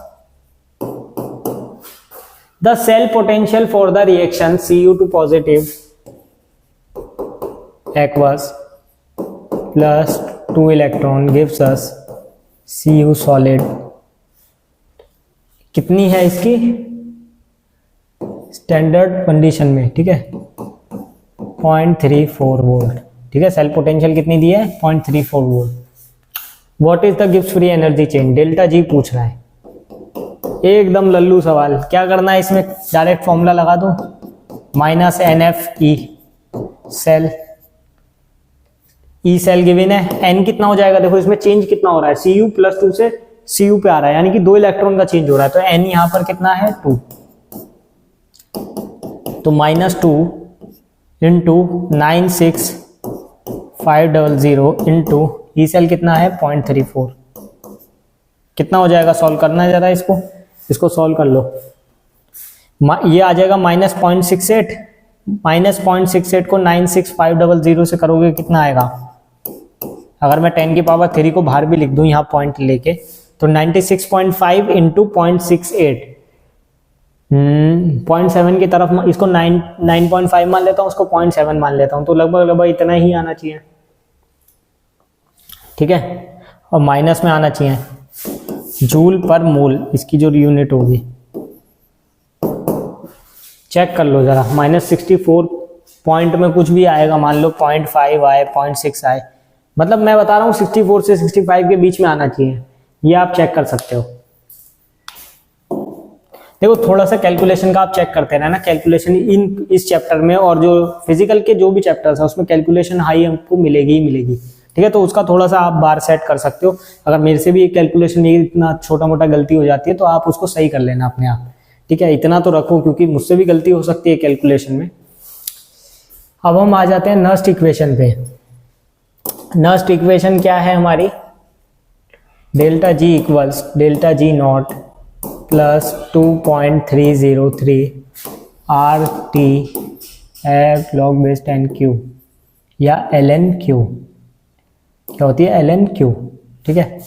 The cell potential for the reaction Cu2 positive aqueous plus 2 electron gives us Cu solid, कितनी है इसकी स्टैंडर्ड कंडीशन में, ठीक है 0.34 वोल्ट, ठीक है। सेल पोटेंशियल कितनी दी है 0.34 volt. What is the Gibbs free energy change, delta G पूछ रहा है, एकदम लल्लू सवाल। क्या करना है इसमें, डायरेक्ट फॉर्मूला लगा दो, -NFE cell, E cell given है, एन कितना हो जाएगा, देखो इसमें चेंज कितना हो रहा है, Cu +2 से Cu पे आ रहा है, यानी कि 2 इलेक्ट्रॉन का चेंज हो रहा है, तो एन यहां पर कितना है 2, तो -2 इंटू 96500 इंटू ई सेल कितना है 0.34, कितना हो जाएगा, सॉल्व करना है जरा इसको सॉल्व कर लो। ये आ जाएगा -0.68, -0.68 को 96500 से करोगे कितना आएगा, अगर मैं 10 की पावर 3 को बाहर भी लिख दूं यहाँ पॉइंट लेके, तो 96.5 इंटू 0.68, 0.7 की तरफ, इसको 9.5 मान लेता हूँ, उसको 0.7 मान लेता हूँ, तो लगभग इतना ही आना चाहिए, ठीक है। और माइनस में आना चाहिए जूल पर मोल, इसकी जो यूनिट होगी, चेक कर लो जरा, -64 पॉइंट में कुछ भी आएगा, मान लो 0.5 आए 0.6 आए, मतलब मैं बता रहा हूँ 64 से 65 के बीच में आना चाहिए, ये आप चेक कर सकते हो। देखो थोड़ा सा कैलकुलेशन का आप चेक करते रहना, कैलकुलेशन इस चैप्टर में और जो फिजिकल के जो भी चैप्टर्स है उसमें कैलकुलेशन हाई हमको मिलेगी ही मिलेगी, ठीक है। तो उसका थोड़ा सा आप बार सेट कर सकते हो, अगर मेरे से भी एक कैलकुलेशन में इतना छोटा मोटा गलती हो जाती है तो आप उसको सही कर लेना अपने आप, ठीक है। इतना तो रखो क्योंकि मुझसे भी गलती हो सकती है कैलकुलेशन में। अब हम आ जाते हैं नर्स्ट इक्वेशन पे। नर्स्ट इक्वेशन क्या है हमारी, delta G equals delta G not plus 2.303 RT F log base 10Q या ln-Q, क्या होती है ln-Q, ठीक है।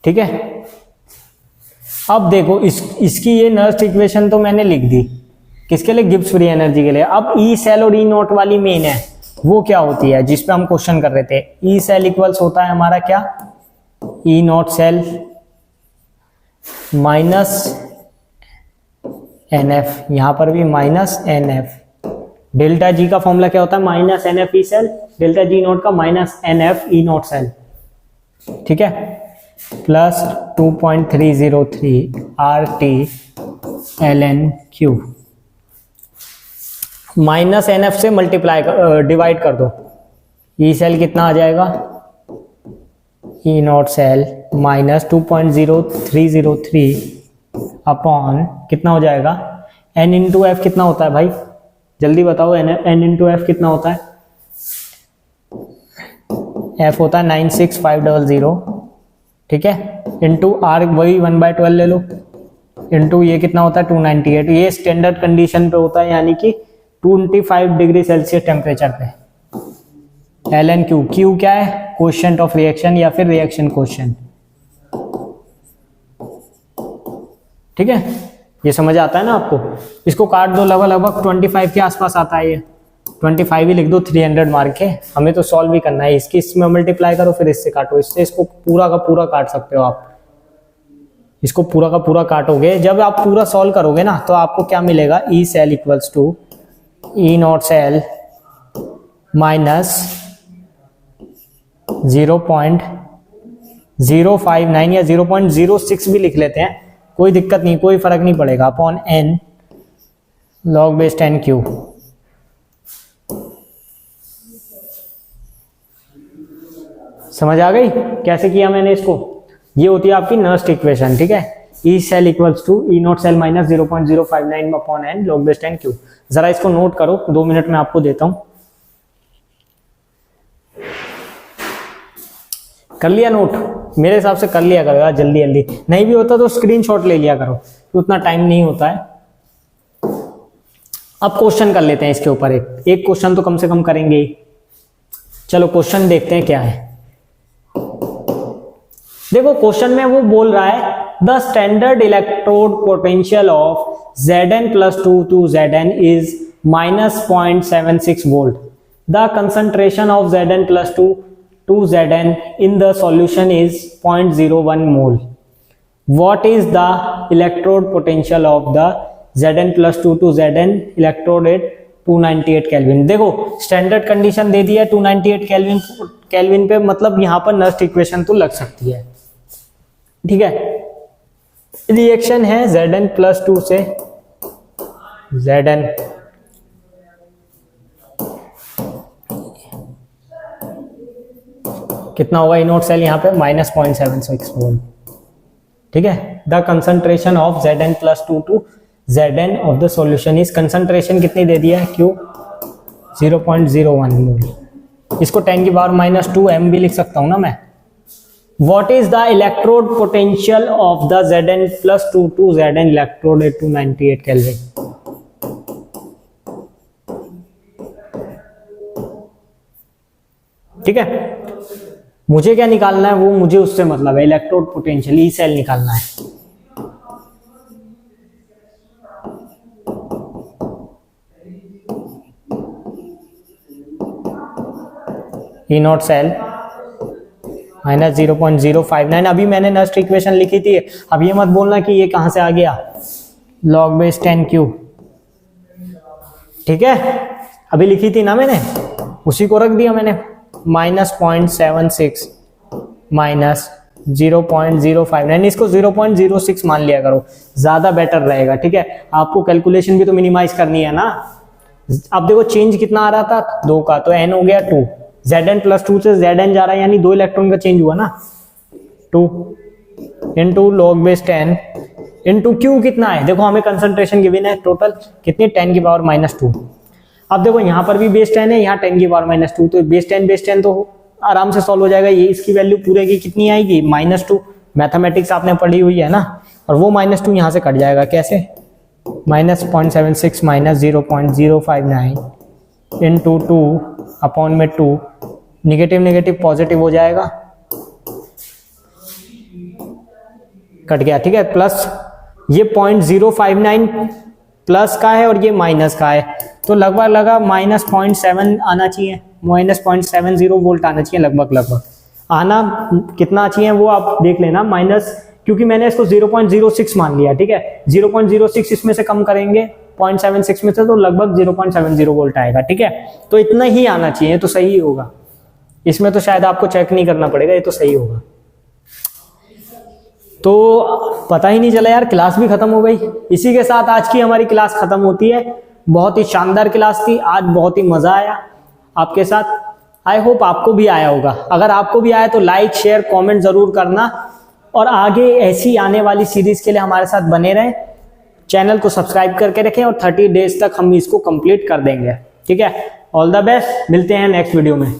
ठीक है, अब देखो इसकी ये नर्स्ट इक्वेशन तो मैंने लिख दी, किसके लिए, गिब्स फ्री एनर्जी के लिए। अब ई सेल और ई नॉट वाली मेन है, वो क्या होती है जिस पे हम क्वेश्चन कर रहे थे। ई सेल इक्वल्स होता है हमारा क्या, ई नॉट सेल माइनस NF, यहां पर भी -NF। डेल्टा जी का फॉर्मूला क्या होता है, -NF E cell, delta G naught का -NF ई नॉट सेल, ठीक है, प्लस 2.303 RT ln-Q, -NF से मल्टीप्लाई डिवाइड कर दो, ई सेल कितना आ जाएगा E naught cell minus 2.0303 upon कितना हो जाएगा, n इंटू एफ कितना होता है भाई, जल्दी बताओ, n इंटू एफ कितना होता है, f होता है 96500, ठीक है, इंटू आर वही 1/12 ले लो, इंटू ये कितना होता है 298, ये स्टैंडर्ड कंडीशन पे होता है, यानी कि 25 डिग्री सेल्सियस टेम्परेचर पे। एल एन क्यू, क्यू क्या है, कोएफिशिएंट ऑफ रिएक्शन या फिर रिएक्शन कोएफिशिएंट, ठीक है, ये समझ आता है ना आपको। इसको काट दो, लगभग 25 के आसपास आता है, ये 25 ही लिख दो, 300 मार्क के, हमें तो सॉल्व भी करना है, इसकी इसमें मल्टीप्लाई करो फिर इससे काटो, इससे इसको पूरा का पूरा काट सकते हो आप, इसको पूरा का पूरा काटोगे, जब आप पूरा सॉल्व करोगे ना तो आपको क्या मिलेगा, E cell equals to E naught cell minus 0.059 या 0.06 भी लिख लेते हैं, कोई दिक्कत नहीं, कोई फर्क नहीं पड़ेगा, upon n log base 10 Q. समझ आ गई कैसे किया मैंने इसको, ये होती है आपकी नर्स्ट इक्वेशन, ठीक है, E cell equals to E naught cell minus 0.059 upon n log base 10 Q. जरा इसको नोट करो, 2 मिनट में आपको देता हूं, कर लिया नोट, मेरे हिसाब से कर लिया करो यार, जल्दी जल्दी, नहीं भी होता तो स्क्रीनशॉट ले लिया करो, तो उतना टाइम नहीं होता है। अब क्वेश्चन कर लेते हैं इसके ऊपर, एक क्वेश्चन तो कम से कम करेंगे ही। चलो क्वेश्चन देखते हैं क्या है। देखो क्वेश्चन में वो बोल रहा है the standard electrode potential of Zn+2 to Zn is -0.76 volt. The concentration of Zn+2 to Zn in the solution is 0.01 mole. What is the electrode potential of the Zn+2 to Zn electrode at 298 kelvin. देखो standard condition दे दी है 298 kelvin पे, मतलब यहां पर Nernst equation तो लग सकती है, ठीक है। रिएक्शन है Zn+2 से Zn कितना होगा, इनोट सेल यहाँ पे -0.76 वोल्ट, ठीक है। The concentration of Zn+2 to Zn of the solution is, concentration कितनी दे दिया है Q 0.01 मोल, इसको 10⁻² m भी लिख सकता हूं ना मैं। What is the electrode potential of the Zn+2 to Zn electrode at 298 Kelvin? ठीक है, मुझे क्या निकालना है, वो मुझे उससे मतलब है, इलेक्ट्रोड पोटेंशियल ई सेल निकालना है। ई नॉट सेल माइनस 0.059, अभी मैंने नस्ट इक्वेशन लिखी थी, अब ये मत बोलना कि ये कहां से आ गया, log base 10 क्यू, ठीक है, अभी लिखी थी ना मैंने, उसी को रख दिया मैंने, -0.76 माइनस 0.059, इसको 0.06 मान लिया करो, ज्यादा बेटर रहेगा, ठीक है। आपको कैलकुलेशन भी तो मिनिमाइज करनी है ना। अब देखो चेंज कितना आ रहा था 2 का, तो n हो गया 2, Zn+2 से Zn जा रहा है, यानी 2 इलेक्ट्रॉन का चेंज हुआ ना, 2 into log base 10 into Q कितना है, देखो हमें कंसंट्रेशन गिवन है टोटल कितनी, 10⁻²। अब देखो यहाँ पर भी बेस 10 है, यहाँ 10⁻², तो बेस 10 तो आराम से सॉल्व हो जाएगा, ये इसकी वैल्यू पूरे की कितनी आएगी, -2, मैथमेटिक्स आपने पढ़ी हुई है ना, और वो -2 यहाँ से कट जाएगा, कैसे, -0.76 माइनस 0.059 इंटू 2 अपॉन में 2, निगेटिव नेगेटिव पॉजिटिव हो जाएगा, कट गया, ठीक है, प्लस ये 0.059 प्लस का है और ये माइनस का है, तो लगभग लगा -0.7 आना चाहिए, -0.70 वोल्ट आना चाहिए, लगभग आना कितना चाहिए वो आप देख लेना, माइनस, क्योंकि मैंने इसको 0.06 मान लिया, ठीक है, 0.06 इसमें से कम करेंगे 0.76 में से, तो लगभग 0.70 वोल्ट आएगा, ठीक है। तो इतना ही आना चाहिए, तो सही होगा, इसमें तो शायद आपको चेक नहीं करना पड़ेगा, ये तो सही होगा। तो पता ही नहीं चला यार, क्लास भी खत्म हो गई। इसी के साथ आज की हमारी क्लास खत्म होती है। बहुत ही शानदार क्लास थी आज, बहुत ही मजा आया आपके साथ। आई होप आपको भी आया होगा। अगर आपको भी आया तो लाइक शेयर कमेंट जरूर करना, और आगे ऐसी आने वाली सीरीज के लिए हमारे साथ बने रहें। चैनल को सब्सक्राइब करके रखें और 30 डेज तक हम इसको कंप्लीट कर देंगे। ठीक है, ऑल द बेस्ट, मिलते हैं नेक्स्ट वीडियो में।